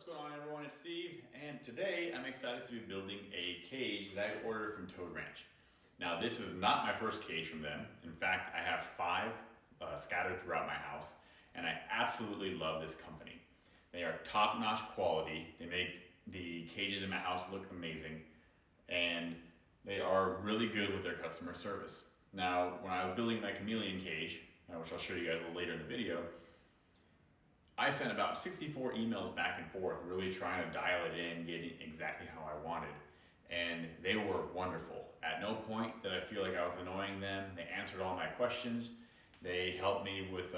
What's going on, everyone? It's Steve, and today I'm excited to be building a cage that I ordered from Toad Ranch. Now, this is not my first cage from them. In fact, I have 5 scattered throughout my house, and I absolutely love this company. They are top-notch quality. They make the cages in my house look amazing, and they are really good with their customer service. Now, when I was building my chameleon cage, which I'll show you guys a little later in the video, I sent about 64 emails back and forth, really trying to dial it in, getting exactly how I wanted. And they were wonderful. At no point did I feel like I was annoying them. They answered all my questions. They helped me with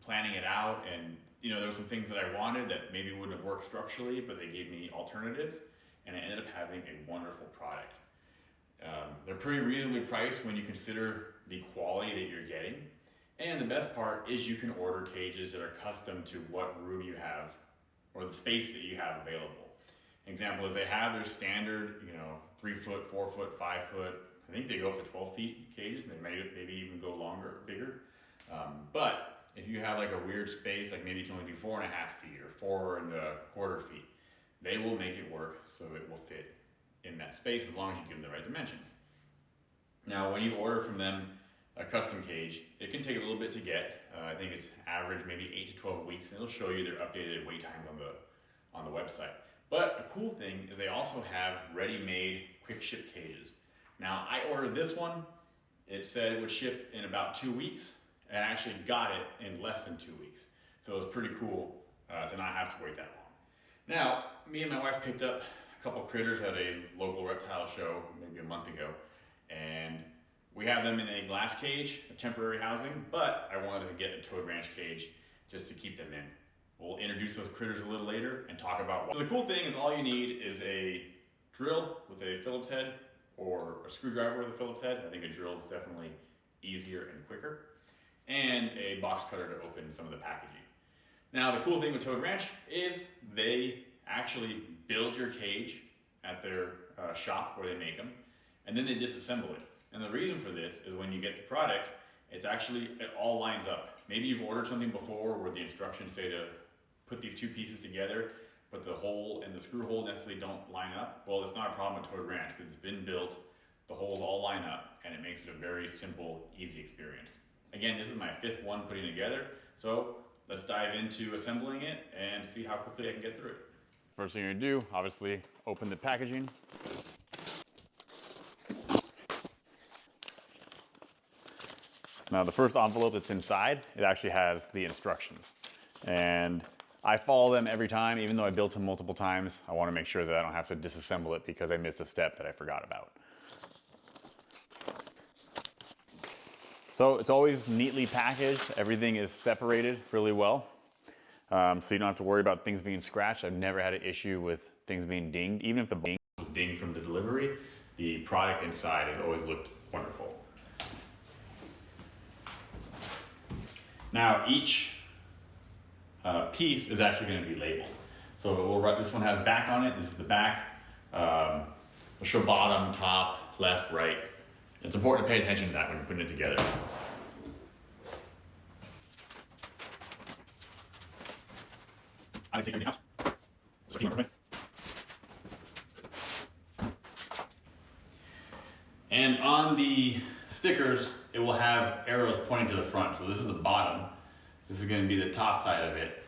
planning it out. And there were some things that I wanted that maybe wouldn't have worked structurally, but they gave me alternatives. And I ended up having a wonderful product. They're pretty reasonably priced when you consider the quality that you're getting. And the best part is you can order cages that are custom to what room you have or the space that you have available. An example is they have their standard, 3 foot, 4 foot, 5 foot. I think they go up to 12 feet cages. And they maybe even go longer, bigger. But if you have like a weird space, like maybe you can only do 4.5 feet or 4.25 feet, they will make it work so it will fit in that space as long as you give them the right dimensions. Now, when you order from them a custom cage, it can take a little bit to get. I think it's average maybe 8 to 12 weeks, and it'll show you their updated wait times on the website. But a cool thing is they also have ready-made quick ship cages. Now, I ordered this one. It said it would ship in about 2 weeks, and I actually got it in less than 2 weeks. So it was pretty cool to not have to wait that long. Now, me and my wife picked up a couple critters at a local reptile show maybe a month ago, and we have them in a glass cage, a temporary housing, but I wanted to get a Toad Ranch cage just to keep them in. We'll introduce those critters a little later and talk about what. So the cool thing is all you need is a drill with a Phillips head or a screwdriver with a Phillips head. I think a drill is definitely easier and quicker. And a box cutter to open some of the packaging. Now the cool thing with Toad Ranch is they actually build your cage at their shop where they make them, and then they disassemble it. And the reason for this is when you get the product, it all lines up. Maybe you've ordered something before where the instructions say to put these 2 pieces together, but the hole and the screw hole necessarily don't line up. Well, it's not a problem at Toad Ranch because it's been built, the holes all line up, and it makes it a very simple, easy experience. Again, this is my 5th one putting together, so let's dive into assembling it and see how quickly I can get through it. First thing you're gonna do, obviously, open the packaging. Now the first envelope that's inside, it actually has the instructions. And I follow them every time, even though I built them multiple times. I want to make sure that I don't have to disassemble it because I missed a step that I forgot about. So it's always neatly packaged. Everything is separated really well. So you don't have to worry about things being scratched. I've never had an issue with things being dinged. Even if the ding was dinged from the delivery, the product inside has always looked wonderful. Now each piece is actually going to be labeled. So this one has back on it. This is the back. It'll show bottom, top, left, right. It's important to pay attention to that when you're putting it together. I take everything out. So keep it. And on the stickers, it will have arrows pointing to the front. So this is the bottom. This is going to be the top side of it.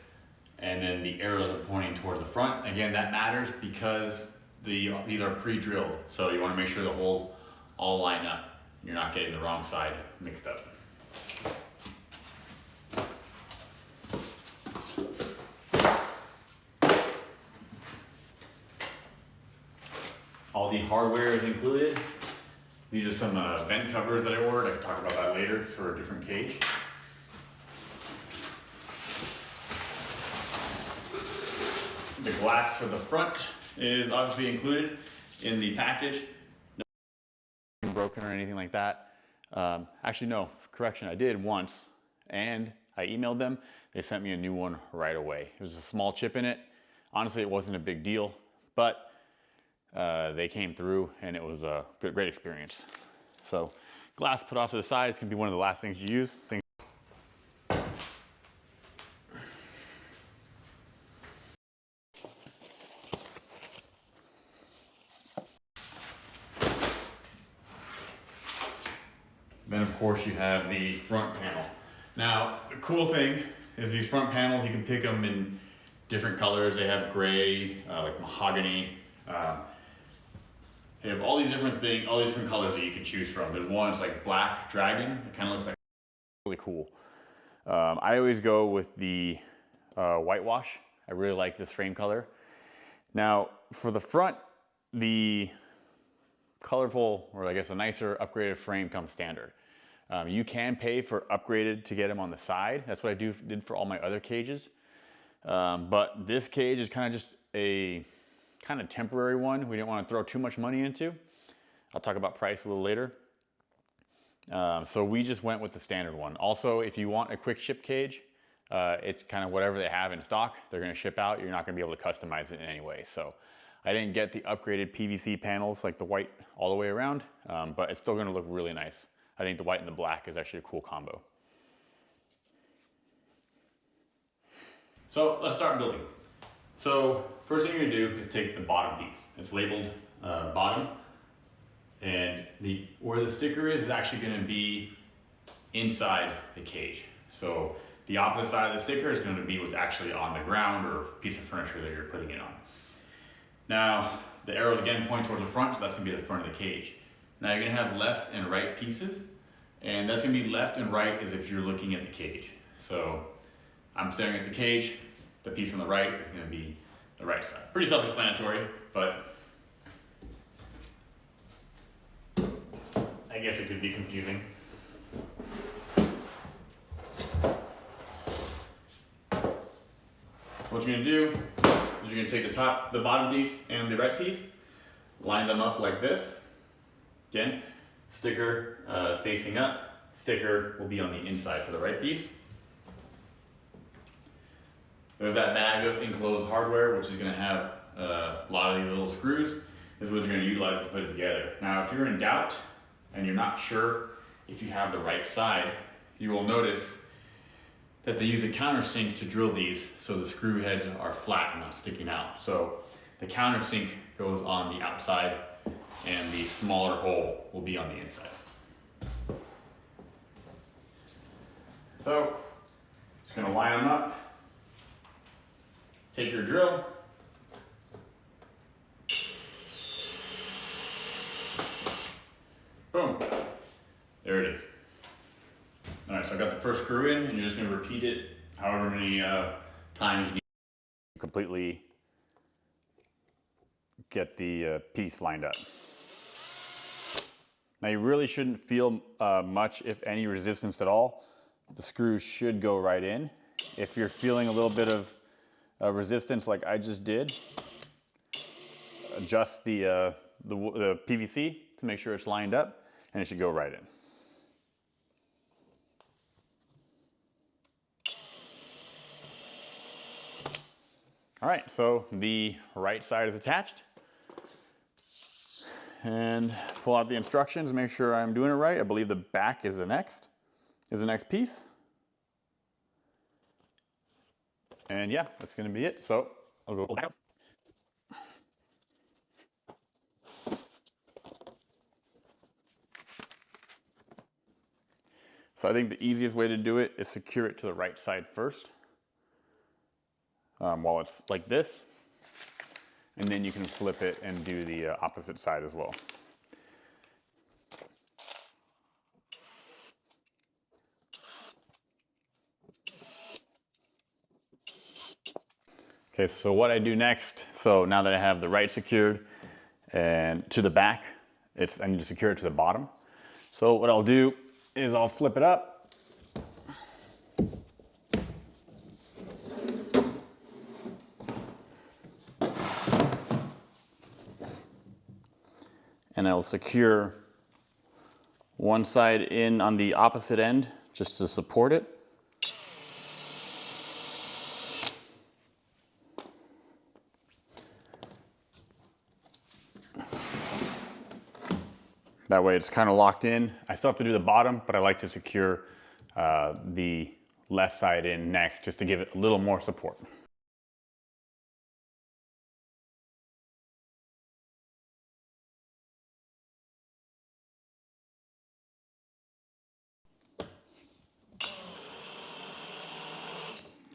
And then the arrows are pointing towards the front. Again, that matters because these are pre-drilled. So you want to make sure the holes all line up. You're not getting the wrong side mixed up. All the hardware is included. These are some vent covers that I ordered. I can talk about that later for a different cage. The glass for the front is obviously included in the package. Nothing broken or anything like that. Actually, no, correction, I did once, and I emailed them. They sent me a new one right away. It was a small chip in it. Honestly, it wasn't a big deal, but they came through and it was a great experience. So glass put off to the side, it's gonna be one of the last things you use. Then of course you have the front panel. Now, the cool thing is these front panels, you can pick them in different colors. They have gray, like mahogany. They have all these different things, all these different colors that you can choose from. There's one that's like black dragon. It kind of looks like really cool. I always go with the whitewash. I really like this frame color. Now, for the front, the colorful, or I guess a nicer upgraded frame comes standard. You can pay for upgraded to get them on the side. That's what I did for all my other cages. But this cage is kind of just a kind of temporary one. We didn't want to throw too much money into. I'll talk about price a little later. So we just went with the standard one. Also, if you want a quick ship cage, it's kind of whatever they have in stock. They're going to ship out. You're not going to be able to customize it in any way. So I didn't get the upgraded PVC panels like the white all the way around, but it's still going to look really nice. I think the white and the black is actually a cool combo. So let's start building. So first thing you're gonna do is take the bottom piece. It's labeled bottom, and where the sticker is actually gonna be inside the cage. So the opposite side of the sticker is gonna be what's actually on the ground or piece of furniture that you're putting it on. Now, the arrows again point towards the front, so that's gonna be the front of the cage. Now you're gonna have left and right pieces, and that's gonna be left and right as if you're looking at the cage. So I'm staring at the cage, the piece on the right is gonna be the right side. Pretty self-explanatory, but I guess it could be confusing. What you're gonna do is you're gonna take the bottom piece and the right piece, line them up like this. Again, sticker facing up, sticker will be on the inside for the right piece. There's that bag of enclosed hardware, which is going to have a lot of these little screws. This is what you're going to utilize to put it together. Now, if you're in doubt and you're not sure if you have the right side, you will notice that they use a countersink to drill these so the screw heads are flat and not sticking out. So the countersink goes on the outside and the smaller hole will be on the inside. So, just going to line them up. Take your drill, boom, there it is. All right, so I got the first screw in, and you're just gonna repeat it however many times you need to completely get the piece lined up. Now you really shouldn't feel much, if any, resistance at all. The screws should go right in. If you're feeling a little bit of resistance like I just did, adjust the PVC to make sure it's lined up, and it should go right in. All right, so the right side is attached. And pull out the instructions, make sure I'm doing it right. I believe the back is the next piece. And yeah, that's gonna be it. So I'll go back. So I think the easiest way to do it is secure it to the right side first, while it's like this, and then you can flip it and do the opposite side as well. Okay, so what I do next, so now that I have the right secured and to the back, I need to secure it to the bottom. So what I'll do is I'll flip it up. And I'll secure one side in on the opposite end just to support it. That way it's kind of locked in. I still have to do the bottom, but I like to secure the left side in next just to give it a little more support.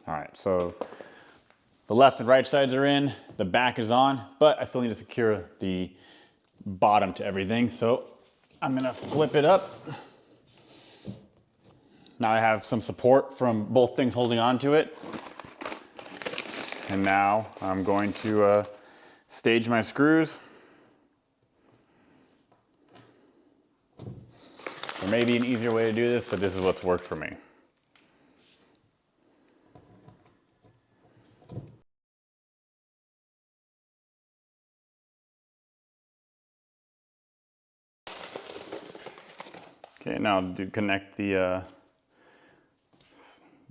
All right, so the left and right sides are in, the back is on, but I still need to secure the bottom to everything. So I'm gonna flip it up. Now I have some support from both things holding on to it. And now I'm going to stage my screws. There may be an easier way to do this, but this is what's worked for me. Okay, now to connect the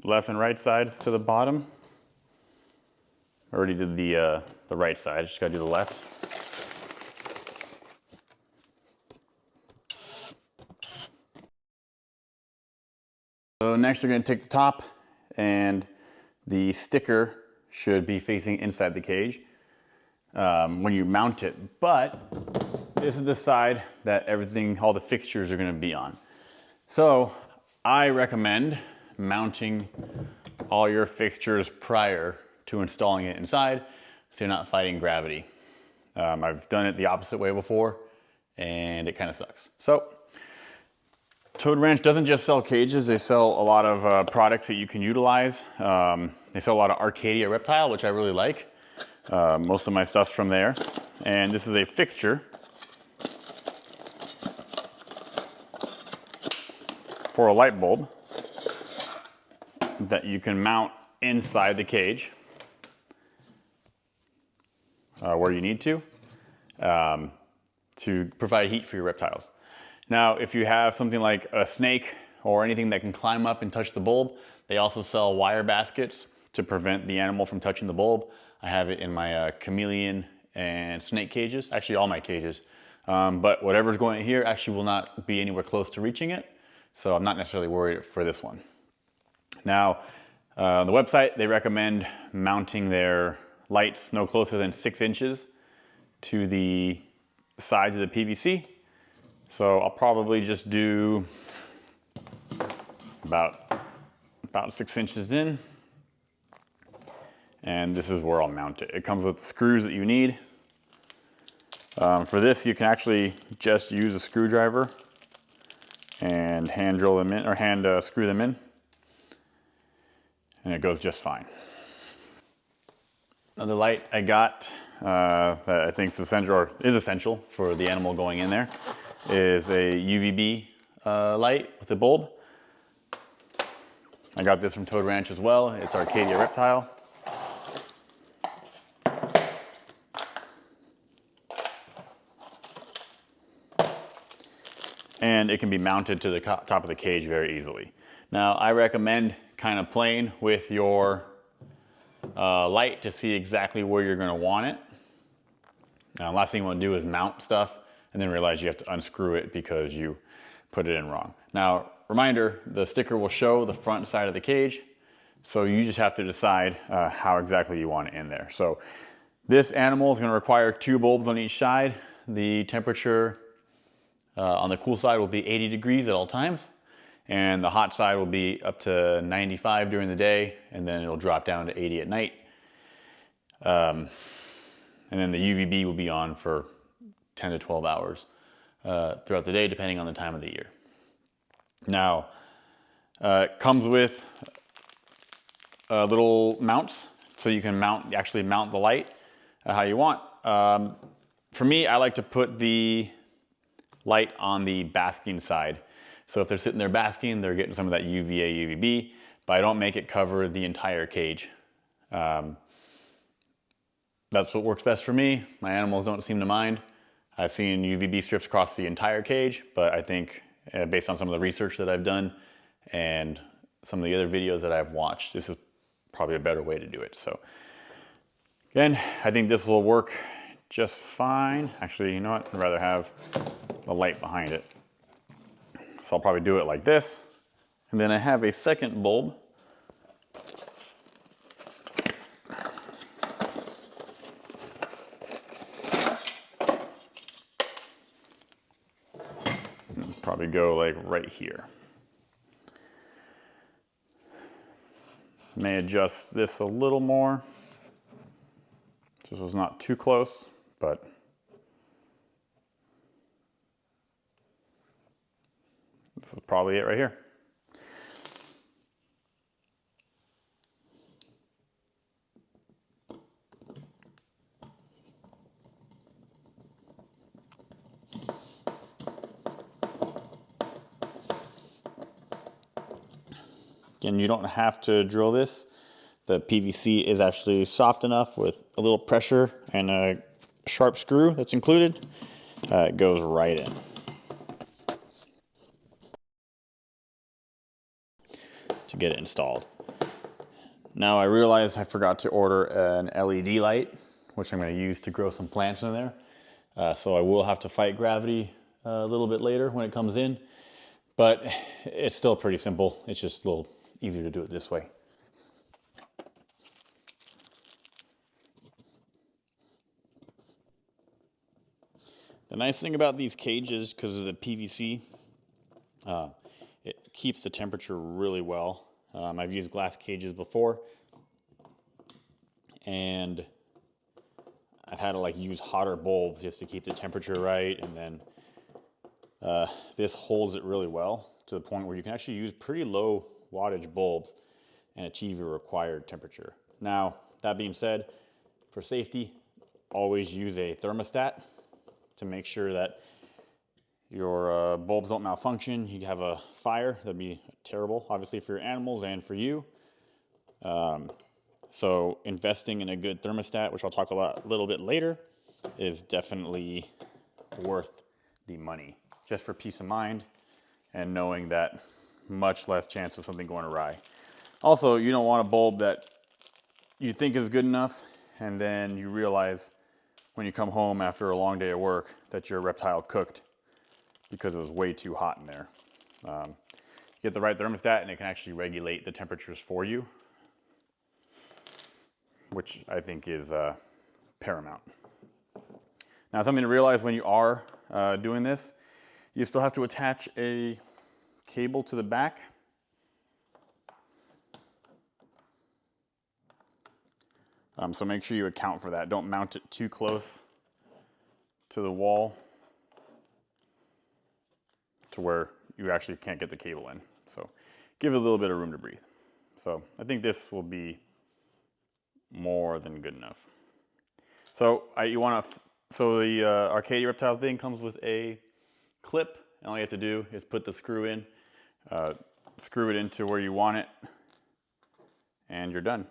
left and right sides to the bottom. I already did the right side, just gotta do the left. So next you're gonna take the top, and the sticker should be facing inside the cage when you mount it, but this is the side that everything, all the fixtures are gonna be on. So I recommend mounting all your fixtures prior to installing it inside so you're not fighting gravity. I've done it the opposite way before and it kind of sucks. So Toad Ranch doesn't just sell cages, they sell a lot of products that you can utilize. They sell a lot of Arcadia Reptile, which I really like. Most of my stuff's from there. And this is a fixture for a light bulb that you can mount inside the cage where you need to provide heat for your reptiles. Now, if you have something like a snake or anything that can climb up and touch the bulb, they also sell wire baskets to prevent the animal from touching the bulb. I have it in my chameleon and snake cages, actually all my cages. But whatever's going in here actually will not be anywhere close to reaching it. So I'm not necessarily worried for this one. Now, on the website, they recommend mounting their lights no closer than 6 inches to the sides of the PVC. So I'll probably just do about 6 inches in. And this is where I'll mount it. It comes with the screws that you need. For this, you can actually just use a screwdriver and hand drill them in, or hand screw them in. And it goes just fine. Another light I got that I think is essential for the animal going in there is a UVB light with a bulb. I got this from Toad Ranch as well. It's Arcadia Reptile. And it can be mounted to the top of the cage very easily. Now, I recommend kind of playing with your light to see exactly where you're gonna want it. Last thing you wanna do is mount stuff and then realize you have to unscrew it because you put it in wrong. Now, reminder, the sticker will show the front side of the cage, so you just have to decide how exactly you want it in there. So this animal is gonna require 2 bulbs on each side. The temperature on the cool side will be 80 degrees at all times, and the hot side will be up to 95 during the day, and then it'll drop down to 80 at night. And then the UVB will be on for 10 to 12 hours throughout the day, depending on the time of the year. Now, it comes with little mounts, so you can actually mount the light how you want. For me, I like to put the light on the basking side. So if they're sitting there basking, they're getting some of that UVA, UVB, but I don't make it cover the entire cage. That's what works best for me. My animals don't seem to mind. I've seen UVB strips across the entire cage, but I think based on some of the research that I've done and some of the other videos that I've watched, this is probably a better way to do it. So again, I think this will work just fine. Actually, you know what? I'd rather have the light behind it. So I'll probably do it like this. And then I have a second bulb. Probably go like right here. May adjust this a little more. This is not too close, but this is probably it right here. Again, you don't have to drill this. The PVC is actually soft enough with a little pressure and a sharp screw that's included. It goes right in. To get it installed. Now I realize I forgot to order an LED light, which I'm going to use to grow some plants in there. So I will have to fight gravity a little bit later when it comes in, but it's still pretty simple. It's just a little easier to do it this way. The nice thing about these cages, because of the PVC, it keeps the temperature really well. I've used glass cages before, and I've had to like use hotter bulbs just to keep the temperature right, and then this holds it really well to the point where you can actually use pretty low wattage bulbs and achieve your required temperature. Now, that being said, for safety, always use a thermostat to make sure that your bulbs don't malfunction. You have a fire, that'd be terrible, obviously, for your animals and for you. So investing in a good thermostat, which I'll talk a little bit later, is definitely worth the money, just for peace of mind and knowing that much less chance of something going awry. Also, you don't want a bulb that you think is good enough, and then you realize when you come home after a long day of work that your reptile cooked because it was way too hot in there. Get the right thermostat and it can actually regulate the temperatures for you, which I think is paramount. Now, something to realize when you are doing this, you still have to attach a cable to the back. So make sure you account for that. Don't mount it too close to the wall to where you actually can't get the cable in. So give it a little bit of room to breathe. So I think this will be more than good enough. So the Arcadia Reptile thing comes with a clip, and all you have to do is put the screw in, screw it into where you want it, and you're done.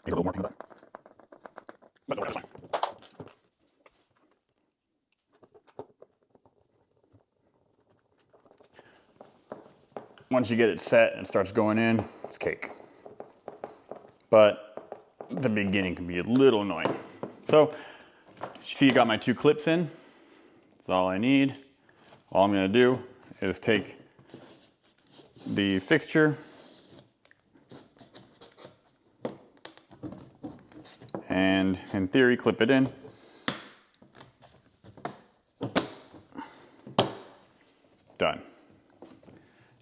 A little more, but no, that's fine. Once you get it set and it starts going in, it's cake. But the beginning can be a little annoying. So, you see, you got my two clips in. That's all I need. All I'm going to do is take the fixture and, in theory, clip it in. Done.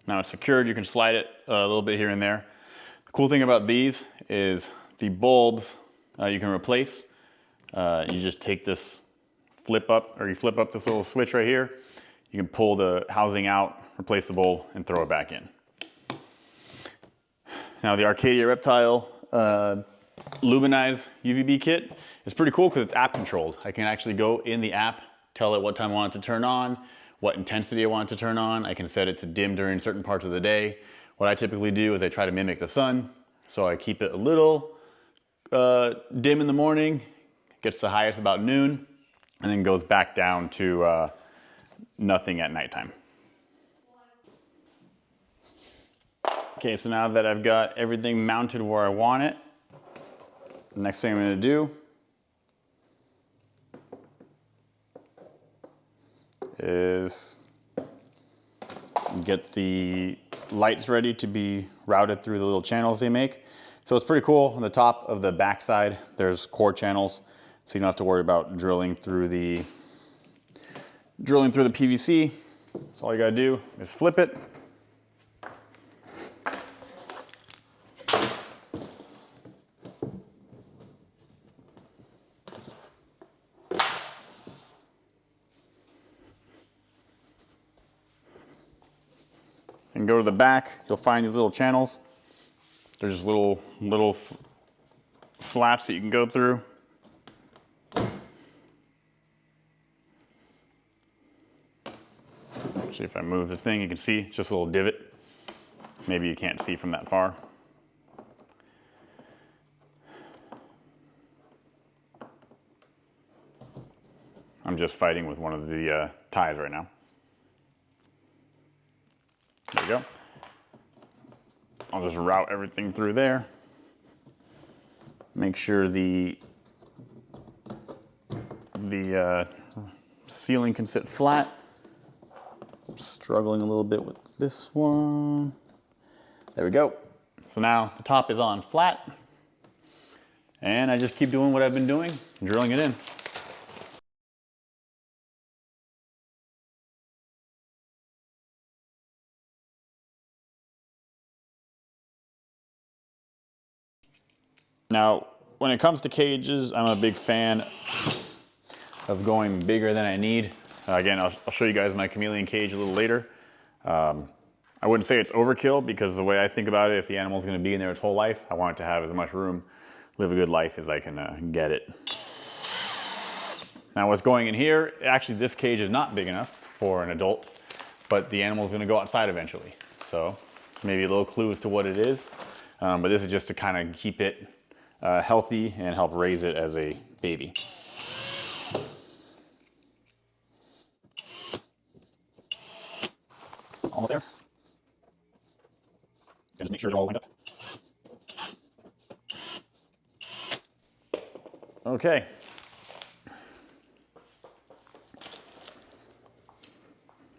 Now it's secured. You can slide it a little bit here and there. The cool thing about these is the bulbs you can replace. You just take this flip up this little switch right here. You can pull the housing out, replace the bulb, and throw it back in. Now the Arcadia Reptile Luminize UVB kit is pretty cool because it's app controlled. I can actually go in the app, tell it what time I want it to turn on, what intensity I want it to turn on. I can set it to dim during certain parts of the day. What I typically do is I try to mimic the sun. So I keep it a little dim in the morning, gets the highest about noon, and then goes back down to nothing at nighttime. Okay, so now that I've got everything mounted where I want it, the next thing I'm going to do is get the lights ready to be routed through the little channels they make. So it's pretty cool. On the top of the back side, there's core channels, so you don't have to worry about drilling through the drilling through the PVC. So all you gotta do is flip it. And go to the back, you'll find these little channels. There's little slats that you can go through. Actually, if I move the thing, you can see it's just a little divot. Maybe you can't see from that far. I'm just fighting with one of the ties right now. There we go. I'll just route everything through there. Make sure the ceiling can sit flat. I'm struggling a little bit with this one. There we go. So now the top is on flat. And I just keep doing what I've been doing, drilling it in. Now, when it comes to cages, I'm a big fan of going bigger than I need. Again, I'll show you guys my chameleon cage a little later. I wouldn't say it's overkill because the way I think about it, if the animal's gonna be in there its whole life, I want it to have as much room, live a good life as I can get it. Now what's going in here, actually this cage is not big enough for an adult, but the animal's gonna go outside eventually. So maybe a little clue as to what it is. But this is just to kind of keep it healthy and help raise it as a baby. Almost there. Just make sure it's all lined up. Okay.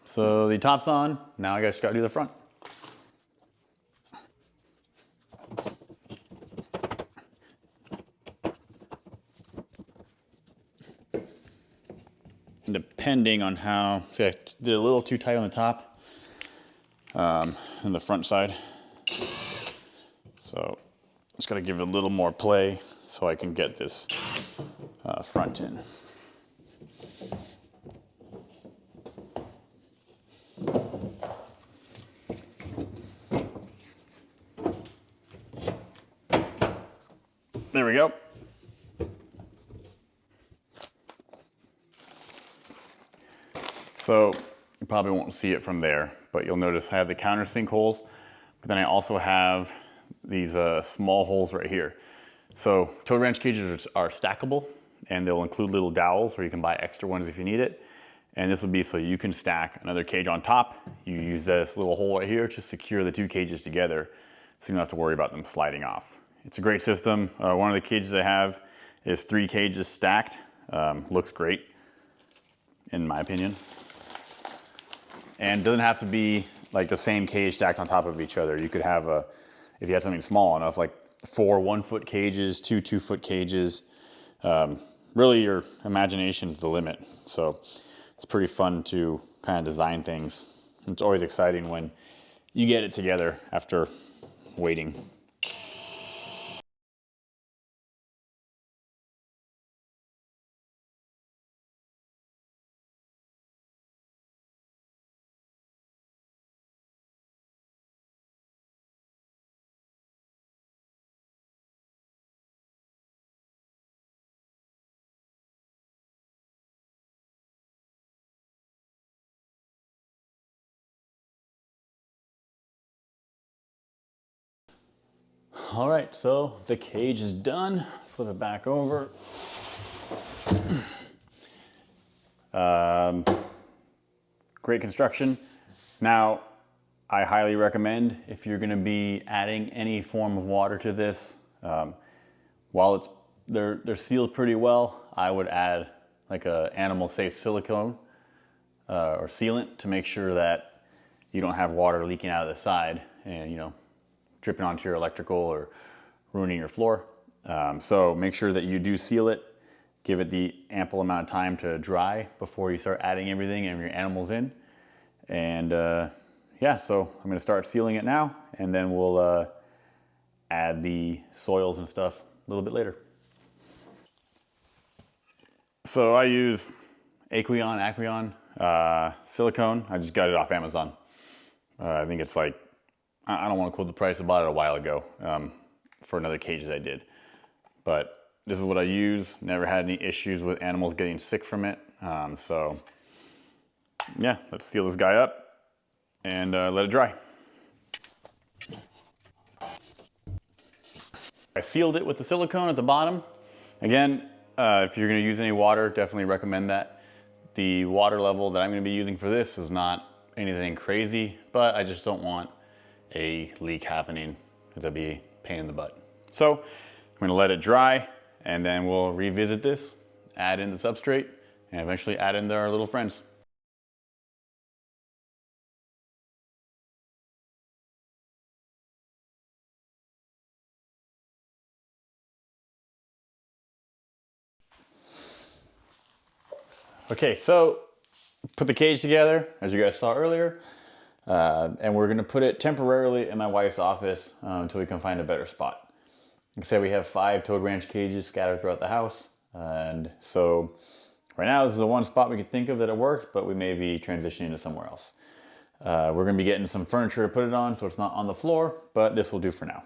So the top's on. Now I just gotta do the front. Depending on how, see, I did a little too tight on the top and the front side. So just got to give it a little more play so I can get this front in. There we go. So you probably won't see it from there, but you'll notice I have the countersink holes, but then I also have these small holes right here. So toad ranch cages are stackable, and they'll include little dowels, or you can buy extra ones if you need it. And this would be so you can stack another cage on top. You use this little hole right here to secure the two cages together, so you don't have to worry about them sliding off. It's a great system. One of the cages I have is 3 cages stacked. Looks great, in my opinion. And doesn't have to be like the same cage stacked on top of each other. You could have if you had something small enough, like 4 1-foot cages, 2 2-foot cages. Really your imagination is the limit. So it's pretty fun to kind of design things. It's always exciting when you get it together after waiting. All right, so the cage is done. Flip it back over. Great construction. Now, I highly recommend if you're gonna be adding any form of water to this, while they're sealed pretty well, I would add like a animal safe silicone or sealant to make sure that you don't have water leaking out of the side and dripping onto your electrical or ruining your floor. So make sure that you do seal it. give it the ample amount of time to dry before you start adding everything and your animals in. And yeah, so I'm gonna start sealing it now, and then we'll add the soils and stuff a little bit later. So I use Aqueon silicone. I just got it off Amazon. I think it's like, I don't want to quote the price. I bought it a while ago for another cage that I did. But this is what I use. Never had any issues with animals getting sick from it. So yeah, let's seal this guy up and let it dry. I sealed it with the silicone at the bottom. Again, if you're gonna use any water, definitely recommend that. The water level that I'm gonna be using for this is not anything crazy, but I just don't want a leak happening, because that'd be a pain in the butt. So I'm gonna let it dry, and then we'll revisit this, add in the substrate, and eventually add in our little friends. Okay, so put the cage together, as you guys saw earlier, and we're gonna put it temporarily in my wife's office until we can find a better spot. Like I said, we have 5 Toad Ranch cages scattered throughout the house, and so right now this is the one spot we could think of that it works, but we may be transitioning to somewhere else. We're gonna be getting some furniture to put it on so it's not on the floor, but this will do for now.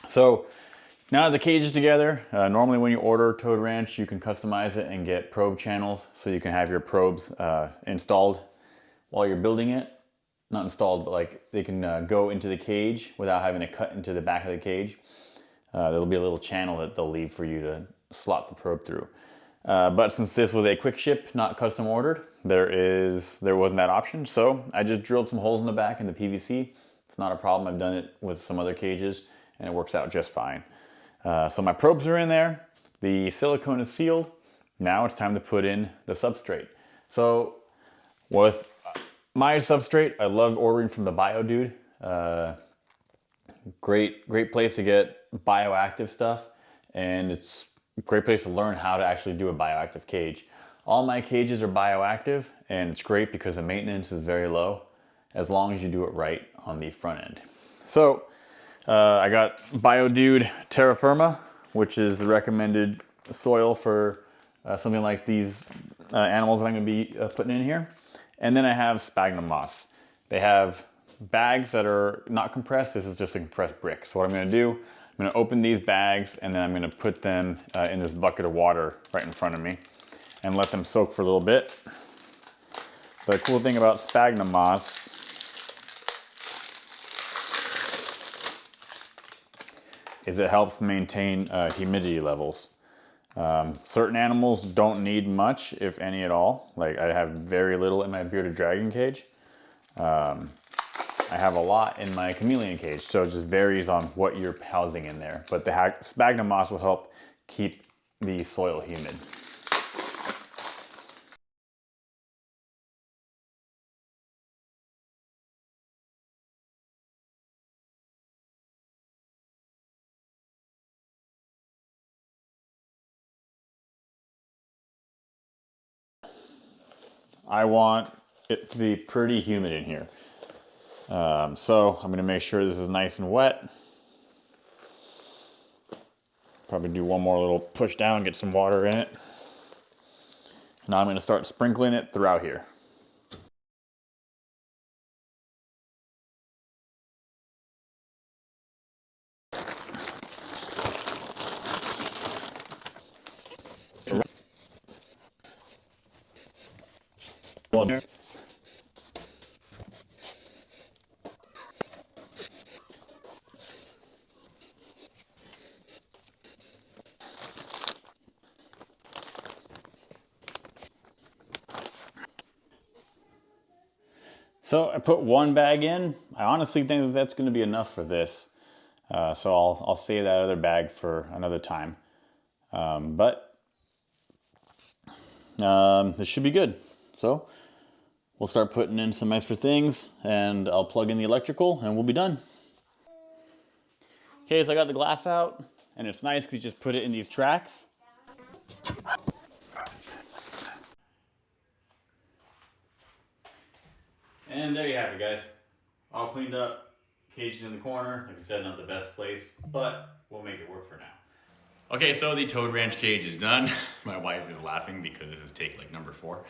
So now the cage is together. Normally when you order Toad Ranch, you can customize it and get probe channels, so you can have your probes installed while you're building it. Not installed, but like they can go into the cage without having to cut into the back of the cage. There'll be a little channel that they'll leave for you to slot the probe through. But since this was a quick ship, not custom ordered, there wasn't that option. So I just drilled some holes in the back in the PVC. It's not a problem. I've done it with some other cages and it works out just fine. So my probes are in there. The silicone is sealed. Now it's time to put in the substrate. So with my substrate, I love ordering from the Bio Dude. Great place to get bioactive stuff, and it's a great place to learn how to actually do a bioactive cage. All my cages are bioactive, and it's great because the maintenance is very low as long as you do it right on the front end. So I got Bio Dude Terra Firma, which is the recommended soil for something like these animals that I'm going to be putting in here. And then I have sphagnum moss. They have bags that are not compressed. This is just a compressed brick. So what I'm going to do, I'm going to open these bags and then I'm going to put them in this bucket of water right in front of me and let them soak for a little bit. The cool thing about sphagnum moss is it helps maintain humidity levels. Certain animals don't need much, if any at all. Like I have very little in my bearded dragon cage. I have a lot in my chameleon cage, so it just varies on what you're housing in there. But the sphagnum moss will help keep the soil humid. I want it to be pretty humid in here. So I'm going to make sure this is nice and wet. Probably do one more little push down, get some water in it. Now I'm going to start sprinkling it throughout here. So I put one bag in. I honestly think that that's going to be enough for this. So I'll save that other bag for another time. This should be good. So we'll start putting in some extra things and I'll plug in the electrical and we'll be done. Okay, so I got the glass out and it's nice because you just put it in these tracks. And there you have it, guys. All cleaned up, cages in the corner. Like I said, not the best place, but we'll make it work for now. Okay, so the Toad Ranch cage is done. My wife is laughing because this is take like number 4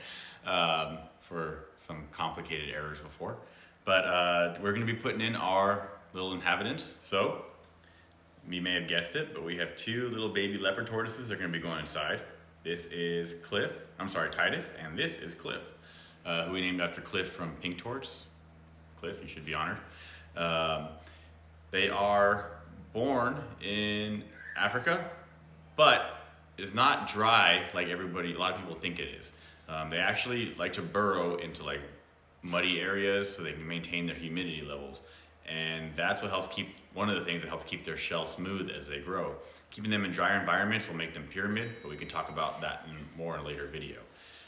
for some complicated errors before. But we're gonna be putting in our little inhabitants. So, you may have guessed it, but we have 2 little baby leopard tortoises that are gonna be going inside. This is Titus, and this is Cliff, who we named after Cliff from Pink Torts. Cliff, you should be honored. They are born in Africa, but it's not dry like a lot of people think it is. They actually like to burrow into like muddy areas so they can maintain their humidity levels. And that's what helps one of the things that helps keep their shell smooth as they grow. Keeping them in drier environments will make them pyramid, but we can talk about that more in a later video.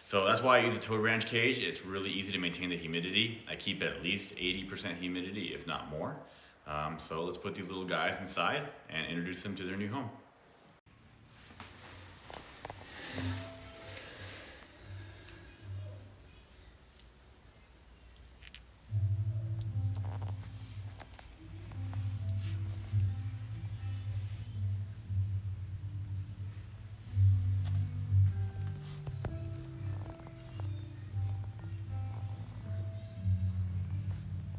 So that's why I use a Toad Ranch cage. It's really easy to maintain the humidity. I keep at least 80% humidity, if not more. So let's put these little guys inside and introduce them to their new home.